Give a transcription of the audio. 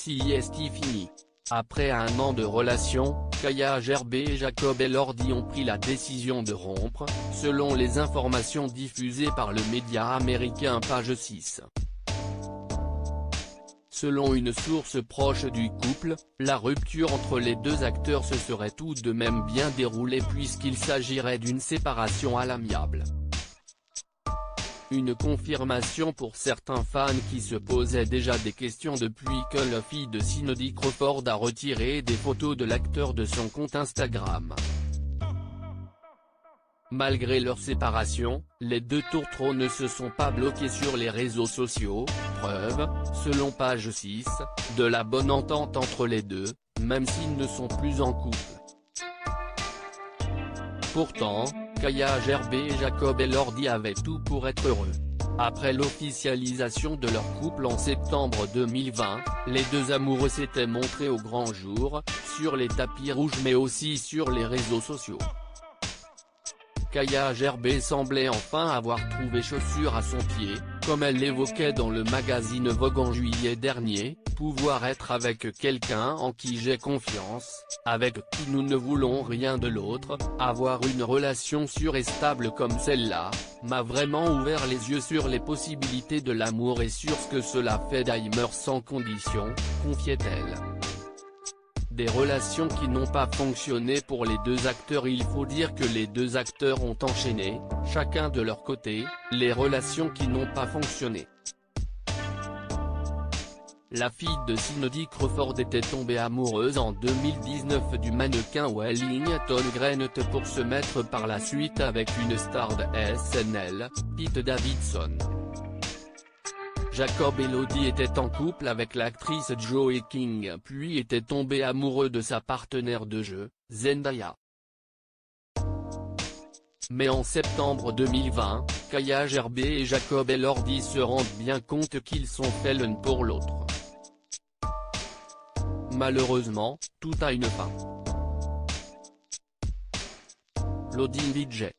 sieste fini. Après un an de relation, Kaya Gerber et Jacob Elordi ont pris la décision de rompre, selon les informations diffusées par le média américain Page 6. Selon une source proche du couple, la rupture entre les deux acteurs se serait tout de même bien déroulée puisqu'il s'agirait d'une séparation à l'amiable. Une confirmation pour certains fans qui se posaient déjà des questions depuis que la fille de Cindy Crawford a retiré des photos de l'acteur de son compte Instagram. Malgré leur séparation, les deux tourtereaux ne se sont pas bloqués sur les réseaux sociaux, preuve, selon Page 6, de la bonne entente entre les deux, même s'ils ne sont plus en couple. Pourtant, Kaya Gerber et Jacob Elordi avaient tout pour être heureux. Après l'officialisation de leur couple en septembre 2020, les deux amoureux s'étaient montrés au grand jour, sur les tapis rouges mais aussi sur les réseaux sociaux. Kaya Gerber semblait enfin avoir trouvé chaussure à son pied, comme elle l'évoquait dans le magazine Vogue en juillet dernier, pouvoir être avec quelqu'un en qui j'ai confiance, avec qui nous ne voulons rien de l'autre, avoir une relation sûre et stable comme celle-là, m'a vraiment ouvert les yeux sur les possibilités de l'amour et sur ce que cela fait d'Aimer sans condition, confiait-elle. Des relations qui n'ont pas fonctionné pour les deux acteurs. Il faut dire que les deux acteurs ont enchaîné, chacun de leur côté, les relations qui n'ont pas fonctionné. La fille de Cindy Crawford était tombée amoureuse en 2019 du mannequin Wellington Grant pour se mettre par la suite avec une star de SNL, Pete Davidson. Jacob Elordi était en couple avec l'actrice Joey King puis était tombé amoureux de sa partenaire de jeu, Zendaya. Mais en septembre 2020, Kaya Gerber et Jacob Elordi se rendent bien compte qu'ils sont faits l'un pour l'autre. Malheureusement, tout a une fin. Loading VJ.